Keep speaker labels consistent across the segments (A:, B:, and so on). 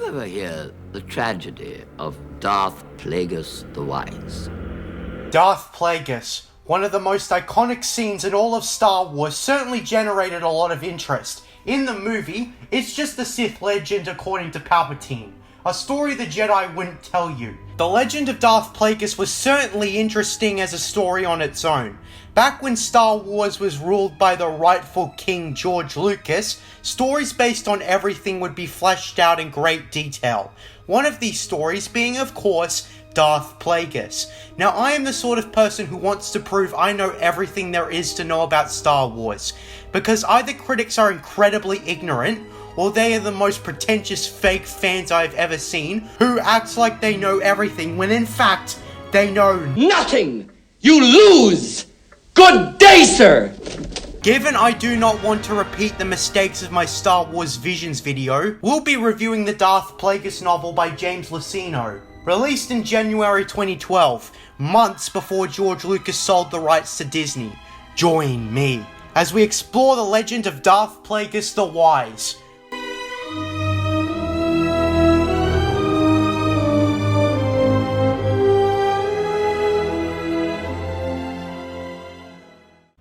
A: you ever hear the tragedy of Darth Plagueis the Wise?
B: Darth Plagueis, one of the most iconic scenes in all of Star Wars, certainly generated a lot of interest. In the movie, it's just the Sith legend according to Palpatine, a story the Jedi wouldn't tell you. The legend of Darth Plagueis was certainly interesting as a story on its own. Back when Star Wars was ruled by the rightful King George Lucas, stories based on everything would be fleshed out in great detail. One of these stories being, of course, Darth Plagueis. Now, I am the sort of person who wants to prove I know everything there is to know about Star Wars, because either critics are incredibly ignorant, or they are the most pretentious fake fans I've ever seen, who act like they know everything when in fact, they know
C: nothing! You lose! Good day, sir!
B: Given I do not want to repeat the mistakes of my Star Wars Visions video, we'll be reviewing the Darth Plagueis novel by James Luceno. Released in January 2012, months before George Lucas sold the rights to Disney. Join me as we explore the legend of Darth Plagueis the Wise.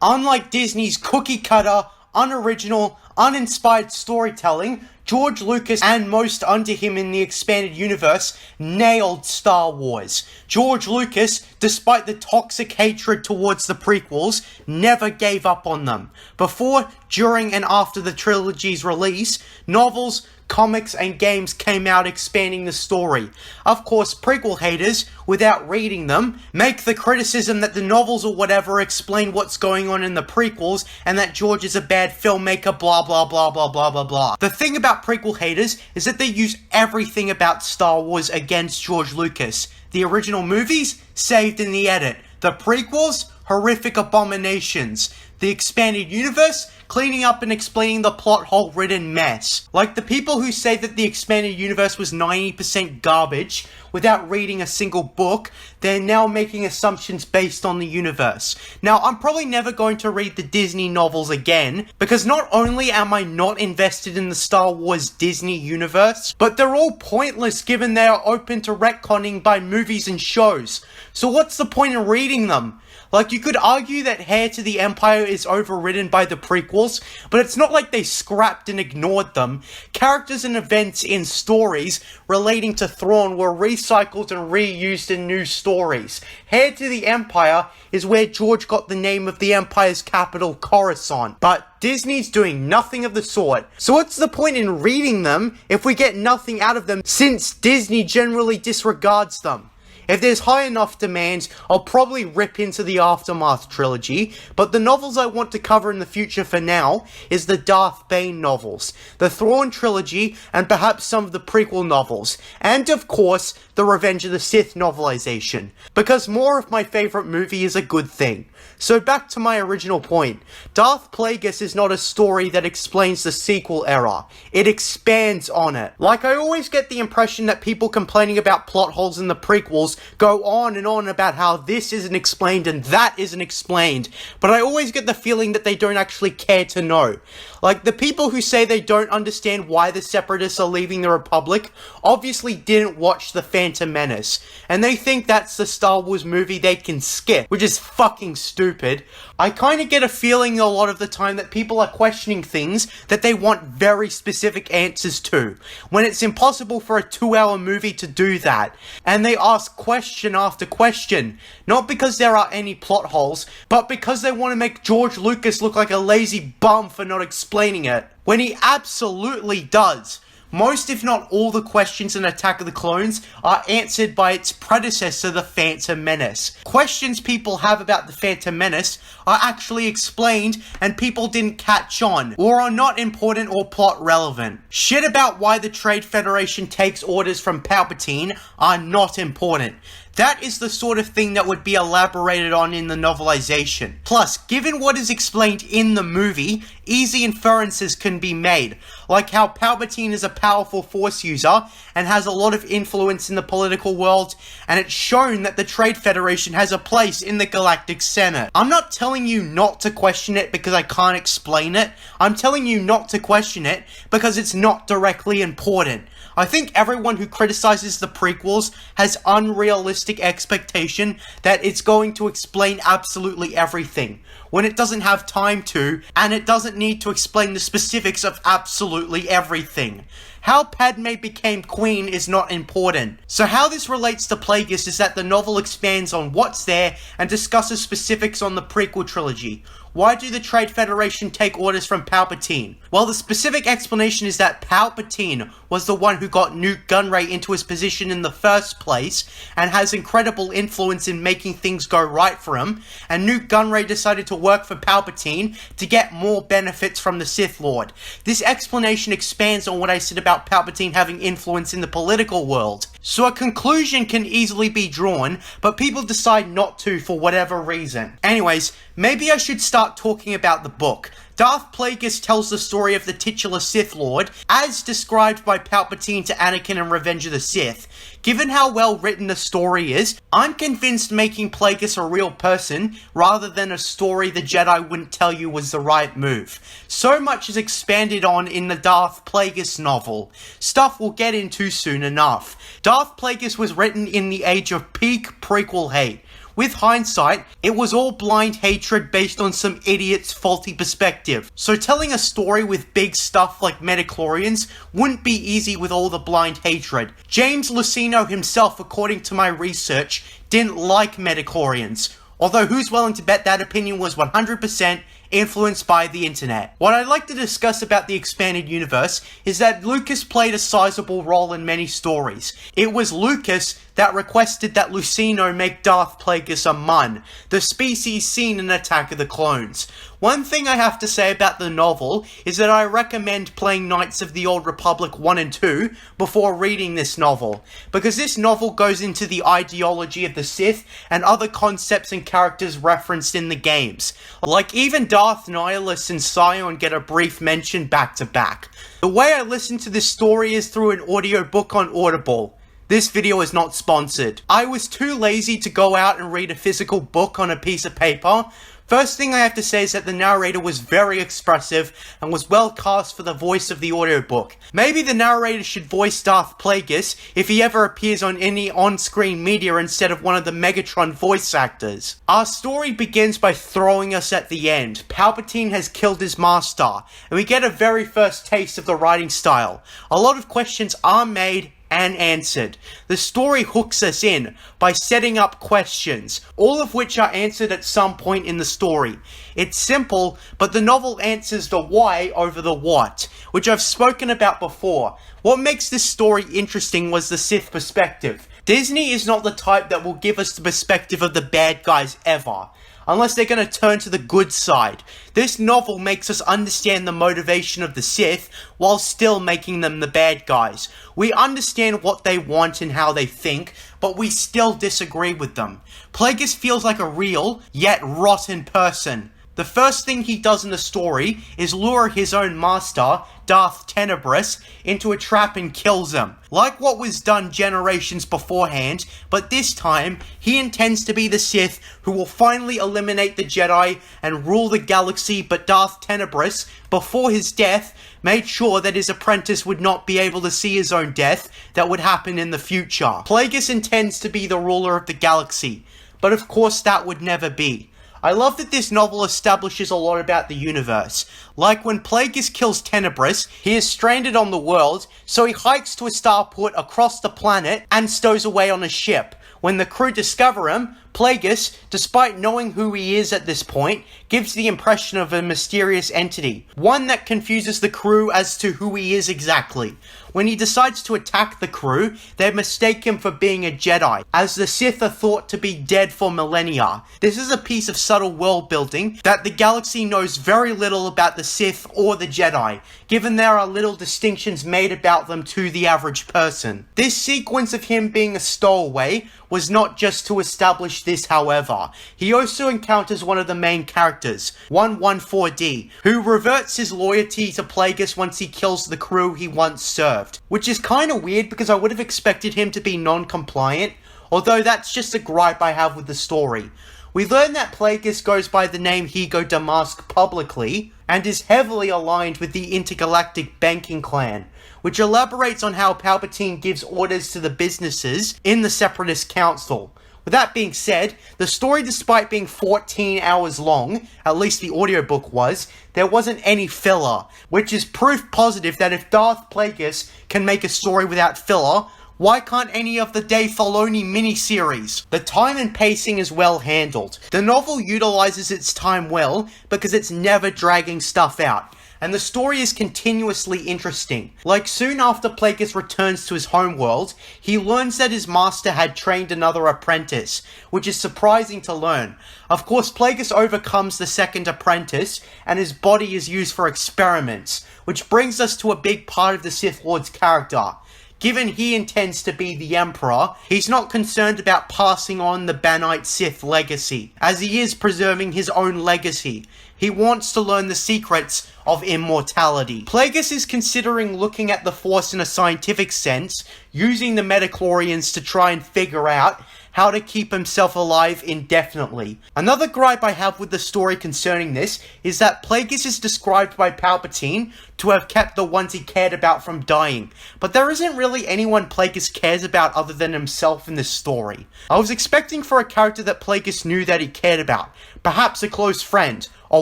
B: Unlike Disney's cookie-cutter, unoriginal, uninspired storytelling, George Lucas and most under him in the expanded universe nailed Star Wars. George Lucas, despite the toxic hatred towards the prequels, never gave up on them. Before, during, and after the trilogy's release, novels, comics, and games came out expanding the story. Of course, prequel haters, without reading them, make the criticism that the novels or whatever explain what's going on in the prequels and that George is a bad filmmaker, blah blah blah blah blah blah blah. The thing about prequel haters is that they use everything about Star Wars against George Lucas. The original movies, saved in the edit. The prequels, horrific abominations. The expanded universe, cleaning up and explaining the plot hole-ridden mess. Like the people who say that the expanded universe was 90% garbage without reading a single book, they're now making assumptions based on the universe. Now, I'm probably never going to read the Disney novels again, because not only am I not invested in the Star Wars Disney universe, but they're all pointless given they are open to retconning by movies and shows. So what's the point in reading them? Like, you could argue that Heir to the Empire is overridden by the prequels, but it's not like they scrapped and ignored them. Characters and events in stories relating to Thrawn were recycled and reused in new stories. Heir to the Empire is where George got the name of the Empire's capital, Coruscant, but Disney's doing nothing of the sort. So what's the point in reading them if we get nothing out of them, since Disney generally disregards them? If there's high enough demand, I'll probably rip into the Aftermath trilogy, but the novels I want to cover in the future for now is the Darth Bane novels, the Thrawn trilogy, and perhaps some of the prequel novels, and of course, the Revenge of the Sith novelization, because more of my favourite movie is a good thing. So back to my original point, Darth Plagueis is not a story that explains the sequel era, it expands on it. Like, I always get the impression that people complaining about plot holes in the prequels go on and on about how this isn't explained and that isn't explained, but I always get the feeling that they don't actually care to know. Like, the people who say they don't understand why the Separatists are leaving the Republic obviously didn't watch The Phantom Menace, and they think that's the Star Wars movie they can skip, which is fucking stupid. I kinda get a feeling a lot of the time that people are questioning things that they want very specific answers to, when it's impossible for a 2-hour movie to do that, and they ask question after question, not because there are any plot holes, but because they want to make George Lucas look like a lazy bum for not explaining it, when he absolutely does. Most, if not all, the questions in Attack of the Clones are answered by its predecessor, The Phantom Menace. Questions people have about The Phantom Menace are actually explained and people didn't catch on, or are not important or plot relevant. Shit about why the Trade Federation takes orders from Palpatine are not important. That is the sort of thing that would be elaborated on in the novelization. Plus, given what is explained in the movie, easy inferences can be made, like how Palpatine is a powerful Force user and has a lot of influence in the political world, and it's shown that the Trade Federation has a place in the Galactic Senate. I'm not telling you not to question it because I can't explain it. I'm telling you not to question it because it's not directly important. I think everyone who criticizes the prequels has unrealistic expectation that it's going to explain absolutely everything, when it doesn't have time to, and it doesn't need to explain the specifics of absolutely everything. How Padme became queen is not important. So how this relates to Plagueis is that the novel expands on what's there and discusses specifics on the prequel trilogy. Why do the Trade Federation take orders from Palpatine? Well, the specific explanation is that Palpatine was the one who got Newt Gunray into his position in the first place, and has incredible influence in making things go right for him, and Newt Gunray decided to work for Palpatine to get more benefits from the Sith Lord. This explanation expands on what I said about Palpatine having influence in the political world. So a conclusion can easily be drawn, but people decide not to for whatever reason. Anyways, maybe I should start talking about the book. Darth Plagueis tells the story of the titular Sith Lord, as described by Palpatine to Anakin in Revenge of the Sith. Given how well written the story is, I'm convinced making Plagueis a real person, rather than a story the Jedi wouldn't tell you was the right move. So much is expanded on in the Darth Plagueis novel, stuff we'll get into soon enough. Darth Plagueis was written in the age of peak prequel hate. With hindsight, it was all blind hatred based on some idiot's faulty perspective. So telling a story with big stuff like midichlorians wouldn't be easy with all the blind hatred. James Luceno himself, according to my research, didn't like midichlorians. Although who's willing to bet that opinion was 100% influenced by the internet. What I'd like to discuss about the expanded universe is that Lucas played a sizable role in many stories. It was Lucas that requested that Luceno make Darth Plagueis a Mun, the species seen in Attack of the Clones. One thing I have to say about the novel is that I recommend playing Knights of the Old Republic 1 and 2 before reading this novel, because this novel goes into the ideology of the Sith and other concepts and characters referenced in the games. Like even Darth Nihilus and Scion get a brief mention back to back. The way I listen to this story is through an audiobook on Audible. This video is not sponsored. I was too lazy to go out and read a physical book on a piece of paper. First thing I have to say is that the narrator was very expressive and was well cast for the voice of the audiobook. Maybe the narrator should voice Darth Plagueis if he ever appears on any on-screen media instead of one of the Megatron voice actors. Our story begins by throwing us at the end. Palpatine has killed his master, and we get a very first taste of the writing style. A lot of questions are made and answered. The story hooks us in by setting up questions, all of which are answered at some point in the story. It's simple, but the novel answers the why over the what, which I've spoken about before. What makes this story interesting was the Sith perspective. Disney is not the type that will give us the perspective of the bad guys ever, unless they're going to turn to the good side. This novel makes us understand the motivation of the Sith while still making them the bad guys. We understand what they want and how they think, but we still disagree with them. Plagueis feels like a real, yet rotten person. The first thing he does in the story is lure his own master, Darth Tenebrous, into a trap and kills him. Like what was done generations beforehand, but this time, he intends to be the Sith who will finally eliminate the Jedi and rule the galaxy, but Darth Tenebrous, before his death, made sure that his apprentice would not be able to see his own death that would happen in the future. Plagueis intends to be the ruler of the galaxy, but of course that would never be. I love that this novel establishes a lot about the universe. Like when Plagueis kills Tenebrous, he is stranded on the world, so he hikes to a starport across the planet and stows away on a ship. When the crew discover him, Plagueis, despite knowing who he is at this point, gives the impression of a mysterious entity, one that confuses the crew as to who he is exactly. When he decides to attack the crew, they mistake him for being a Jedi, as the Sith are thought to be dead for millennia. This is a piece of subtle world building that the galaxy knows very little about the Sith or the Jedi, given there are little distinctions made about them to the average person. This sequence of him being a stowaway was not just to establish this, however. He also encounters one of the main characters, 114D, who reverts his loyalty to Plagueis once he kills the crew he once served. Which is kinda weird because I would have expected him to be non-compliant, although that's just a gripe I have with the story. We learn that Plagueis goes by the name Higo Damask publicly, and is heavily aligned with the intergalactic banking clan, which elaborates on how Palpatine gives orders to the businesses in the Separatist Council. With that being said, the story, despite being 14 hours long, at least the audiobook was, there wasn't any filler, which is proof positive that if Darth Plagueis can make a story without filler, why can't any of the Dave Filoni miniseries? The time and pacing is well handled. The novel utilizes its time well because it's never dragging stuff out, and the story is continuously interesting. Like, soon after Plagueis returns to his homeworld, he learns that his master had trained another apprentice, which is surprising to learn. Of course, Plagueis overcomes the second apprentice, and his body is used for experiments, which brings us to a big part of the Sith Lord's character. Given he intends to be the Emperor, he's not concerned about passing on the Banite Sith legacy, as he is preserving his own legacy. He wants to learn the secrets of immortality. Plagueis is considering looking at the Force in a scientific sense, using the midichlorians to try and figure out how to keep himself alive indefinitely. Another gripe I have with the story concerning this is that Plagueis is described by Palpatine to have kept the ones he cared about from dying, but there isn't really anyone Plagueis cares about other than himself in this story. I was expecting for a character that Plagueis knew that he cared about, perhaps a close friend, a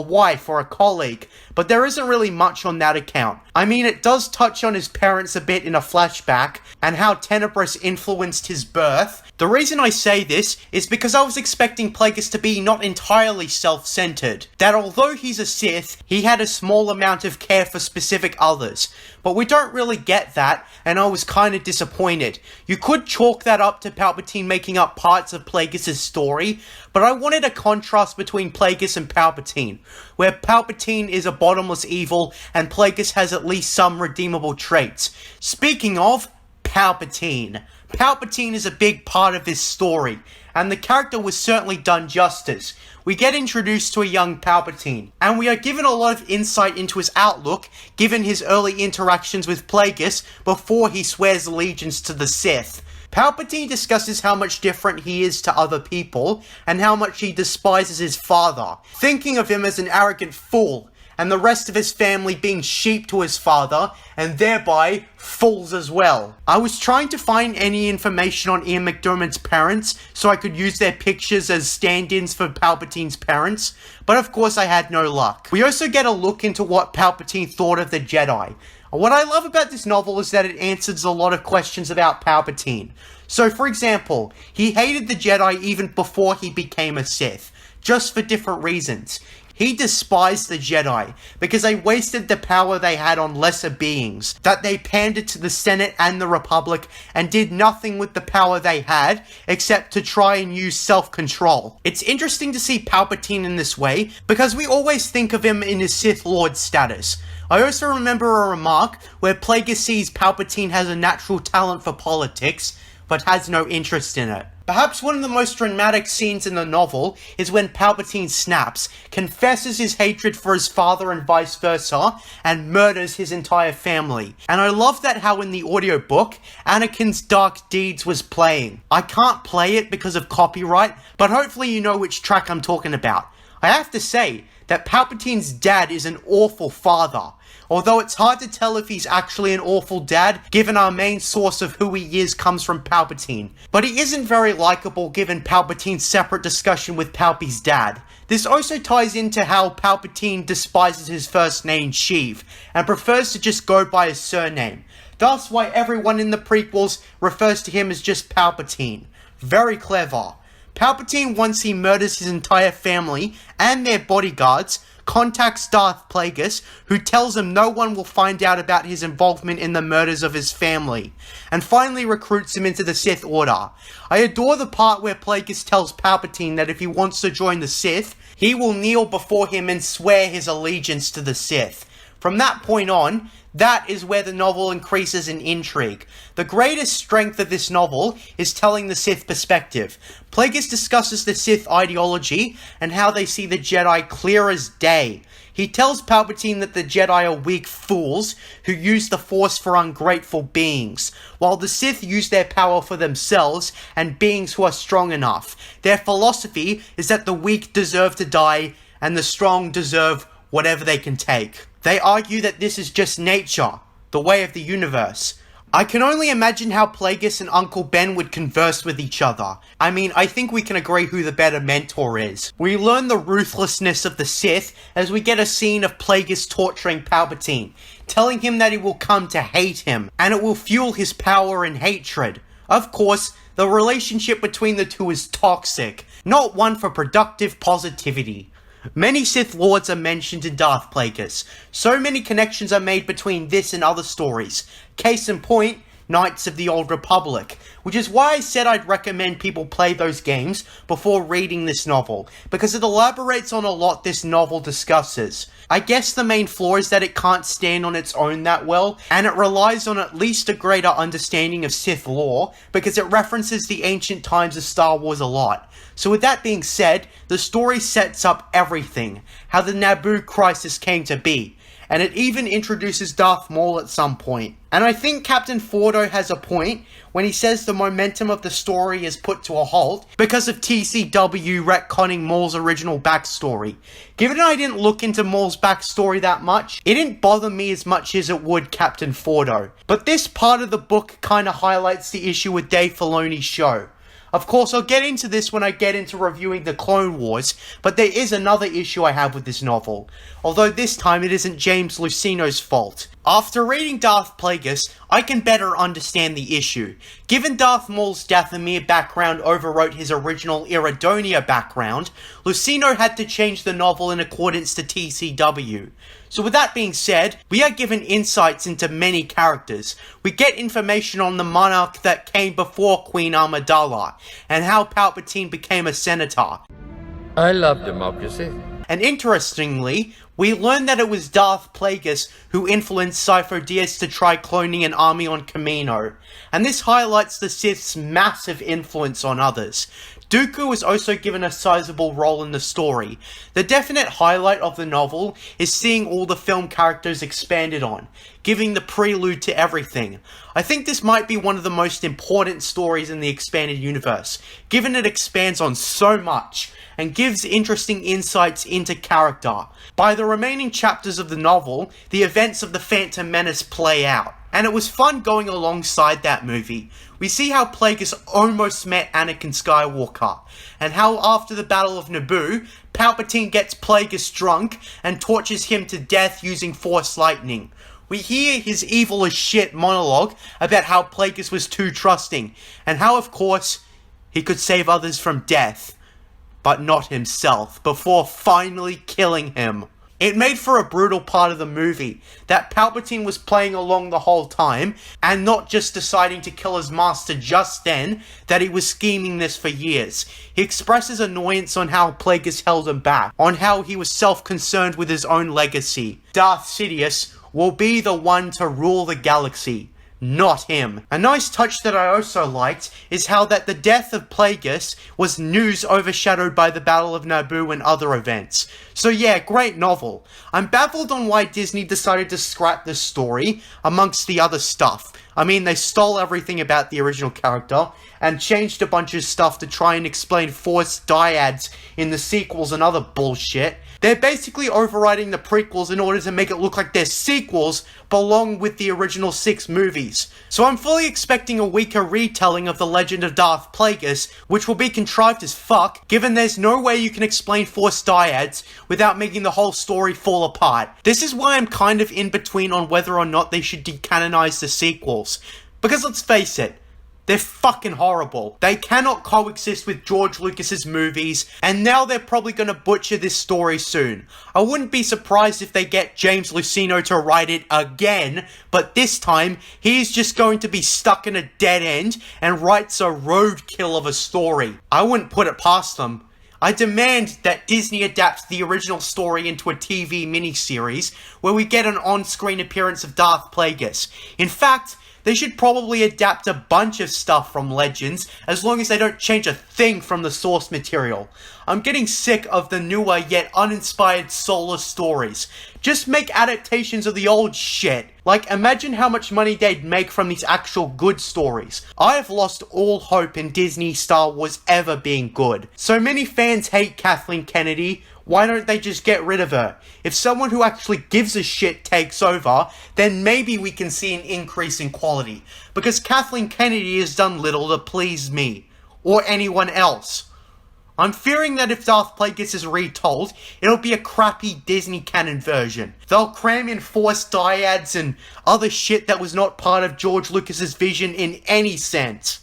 B: wife, or a colleague, but there isn't really much on that account. I mean, it does touch on his parents a bit in a flashback, and how Tenebris influenced his birth. The reason I say this is because I was expecting Plagueis to be not entirely self-centered, that although he's a Sith, he had a small amount of care for specific others, but we don't really get that, and I was kinda disappointed. You could chalk that up to Palpatine making up parts of Plagueis' story, but I wanted a contrast between Plagueis and Palpatine, where Palpatine is a bottomless evil, and Plagueis has at least some redeemable traits. Speaking of Palpatine. Palpatine is a big part of this story, and the character was certainly done justice. We get introduced to a young Palpatine, and we are given a lot of insight into his outlook, given his early interactions with Plagueis before he swears allegiance to the Sith. Palpatine discusses how much different he is to other people, and how much he despises his father, thinking of him as an arrogant fool, and the rest of his family being sheep to his father, and thereby fools as well. I was trying to find any information on Ian McDiarmid's parents, so I could use their pictures as stand-ins for Palpatine's parents, but of course I had no luck. We also get a look into what Palpatine thought of the Jedi. What I love about this novel is that it answers a lot of questions about Palpatine. So, for example, he hated the Jedi even before he became a Sith, just for different reasons. He despised the Jedi because they wasted the power they had on lesser beings, that they pandered to the Senate and the Republic and did nothing with the power they had except to try and use self-control. It's interesting to see Palpatine in this way because we always think of him in his Sith Lord status. I also remember a remark where Plagueis sees Palpatine has a natural talent for politics, but has no interest in it. Perhaps one of the most dramatic scenes in the novel is when Palpatine snaps, confesses his hatred for his father and vice versa, and murders his entire family. And I love that how in the audiobook, Anakin's Dark Deeds was playing. I can't play it because of copyright, but hopefully you know which track I'm talking about. I have to say that Palpatine's dad is an awful father. Although it's hard to tell if he's actually an awful dad, given our main source of who he is comes from Palpatine. But he isn't very likable given Palpatine's separate discussion with Palpy's dad. This also ties into how Palpatine despises his first name, Sheev, and prefers to just go by his surname. Thus why everyone in the prequels refers to him as just Palpatine. Very clever. Palpatine, once he murders his entire family and their bodyguards, contacts Darth Plagueis, who tells him no one will find out about his involvement in the murders of his family, and finally recruits him into the Sith Order. I adore the part where Plagueis tells Palpatine that if he wants to join the Sith, he will kneel before him and swear his allegiance to the Sith. From that point on, that is where the novel increases in intrigue. The greatest strength of this novel is telling the Sith perspective. Plagueis discusses the Sith ideology and how they see the Jedi clear as day. He tells Palpatine that the Jedi are weak fools who use the Force for ungrateful beings, while the Sith use their power for themselves and beings who are strong enough. Their philosophy is that the weak deserve to die and the strong deserve whatever they can take. They argue that this is just nature, the way of the universe. I can only imagine how Plagueis and Uncle Ben would converse with each other. I mean, I think we can agree who the better mentor is. We learn the ruthlessness of the Sith as we get a scene of Plagueis torturing Palpatine, telling him that he will come to hate him, and it will fuel his power and hatred. Of course, the relationship between the two is toxic, not one for productive positivity. Many Sith Lords are mentioned in Darth Plagueis. So many connections are made between this and other stories. Case in point, Knights of the Old Republic, which is why I said I'd recommend people play those games before reading this novel, because it elaborates on a lot this novel discusses. I guess the main flaw is that it can't stand on its own that well, and it relies on at least a greater understanding of Sith lore, because it references the ancient times of Star Wars a lot. So with that being said, the story sets up everything, how the Naboo crisis came to be, and it even introduces Darth Maul at some point. And I think Captain Fordo has a point when he says the momentum of the story is put to a halt because of TCW retconning Maul's original backstory. Given I didn't look into Maul's backstory that much, it didn't bother me as much as it would Captain Fordo. But this part of the book kinda highlights the issue with Dave Filoni's show. Of course, I'll get into this when I get into reviewing the Clone Wars, but there is another issue I have with this novel, although this time it isn't James Luceno's fault. After reading Darth Plagueis, I can better understand the issue. Given Darth Maul's Dathomir background overwrote his original Iridonia background, Luceno had to change the novel in accordance to TCW. So with that being said, we are given insights into many characters. We get information on the monarch that came before Queen Amidala, and how Palpatine became a senator.
D: I love democracy.
B: And interestingly, we learn that it was Darth Plagueis who influenced Sifo Dyas to try cloning an army on Kamino, and this highlights the Sith's massive influence on others. Dooku was also given a sizable role in the story. The definite highlight of the novel is seeing all the film characters expanded on, giving the prelude to everything. I think this might be one of the most important stories in the expanded universe, given it expands on so much, and gives interesting insights into character. By the remaining chapters of the novel, the events of The Phantom Menace play out, and it was fun going alongside that movie. We see how Plagueis almost met Anakin Skywalker, and how after the Battle of Naboo, Palpatine gets Plagueis drunk and tortures him to death using Force lightning. We hear his evil as shit monologue about how Plagueis was too trusting, and how of course, he could save others from death, but not himself, before finally killing him. It made for a brutal part of the movie, that Palpatine was playing along the whole time, and not just deciding to kill his master just then, that he was scheming this for years. He expresses annoyance on how Plagueis held him back, on how he was self-concerned with his own legacy. Darth Sidious will be the one to rule the galaxy, not him. A nice touch that I also liked is how that the death of Plagueis was news overshadowed by the Battle of Naboo and other events. So yeah, great novel. I'm baffled on why Disney decided to scrap this story amongst the other stuff. I mean, they stole everything about the original character and changed a bunch of stuff to try and explain Force dyads in the sequels and other bullshit. They're basically overwriting the prequels in order to make it look like their sequels belong with the original 6 movies. So I'm fully expecting a weaker retelling of the legend of Darth Plagueis, which will be contrived as fuck, given there's no way you can explain Force dyads without making the whole story fall apart. This is why I'm kind of in between on whether or not they should decanonize the sequels. Because let's face it, They're fucking horrible. They cannot coexist with George Lucas's movies, and now they're probably gonna butcher this story soon. I wouldn't be surprised if they get James Luceno to write it again, but this time, he's just going to be stuck in a dead end and writes a roadkill of a story. I wouldn't put it past them. I demand that Disney adapts the original story into a TV miniseries where we get an on-screen appearance of Darth Plagueis. In fact, they should probably adapt a bunch of stuff from Legends, as long as they don't change a thing from the source material. I'm getting sick of the newer yet uninspired Solo stories. Just make adaptations of the old shit. Like, imagine how much money they'd make from these actual good stories. I have lost all hope in Disney Star Wars ever being good. So many fans hate Kathleen Kennedy. Why don't they just get rid of her? If someone who actually gives a shit takes over, then maybe we can see an increase in quality. Because Kathleen Kennedy has done little to please me. Or anyone else. I'm fearing that if Darth Plagueis is retold, it'll be a crappy Disney canon version. They'll cram in forced dyads and other shit that was not part of George Lucas's vision in any sense.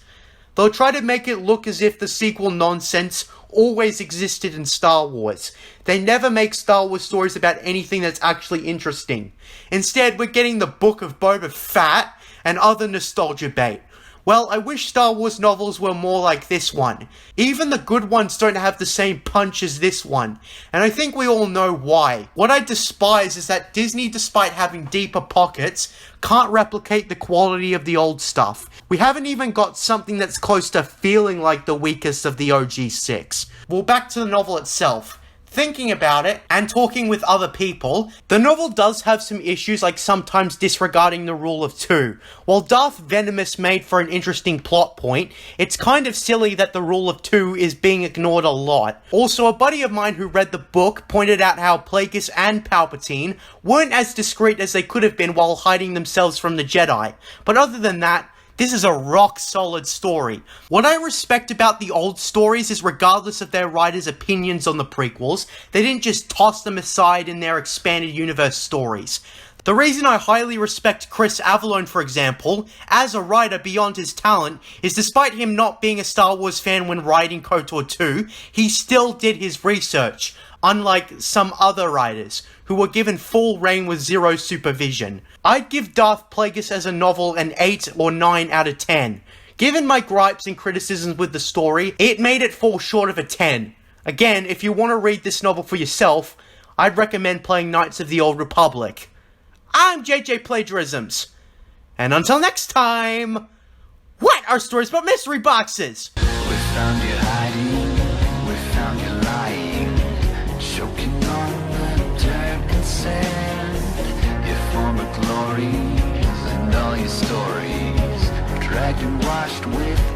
B: They'll try to make it look as if the sequel nonsense always existed in Star Wars. They never make Star Wars stories about anything that's actually interesting. Instead, we're getting the Book of Boba Fett and other nostalgia bait. Well, I wish Star Wars novels were more like this one. Even the good ones don't have the same punch as this one, and I think we all know why. What I despise is that Disney, despite having deeper pockets, can't replicate the quality of the old stuff. We haven't even got something that's close to feeling like the weakest of the OG6. Well, back to the novel itself. Thinking about it, and talking with other people, the novel does have some issues, like sometimes disregarding the rule of two. While Darth Venomous made for an interesting plot point, it's kind of silly that the rule of two is being ignored a lot. Also, a buddy of mine who read the book pointed out how Plagueis and Palpatine weren't as discreet as they could have been while hiding themselves from the Jedi. But other than that, this is a rock-solid story. What I respect about the old stories is regardless of their writers' opinions on the prequels, they didn't just toss them aside in their expanded universe stories. The reason I highly respect Chris Avellone, for example, as a writer beyond his talent, is despite him not being a Star Wars fan when writing KOTOR 2, he still did his research, unlike some other writers, who were given full reign with zero supervision. I'd give Darth Plagueis as a novel an 8 or 9 out of 10. Given my gripes and criticisms with the story, it made it fall short of a 10. Again, if you want to read this novel for yourself, I'd recommend playing Knights of the Old Republic. I'm JJ Plagiarisms. And until next time, what are stories about mystery boxes?
E: We found you hiding, we found you lying, choking on the dirt and sand. Your former glories and all your stories, dragged and washed with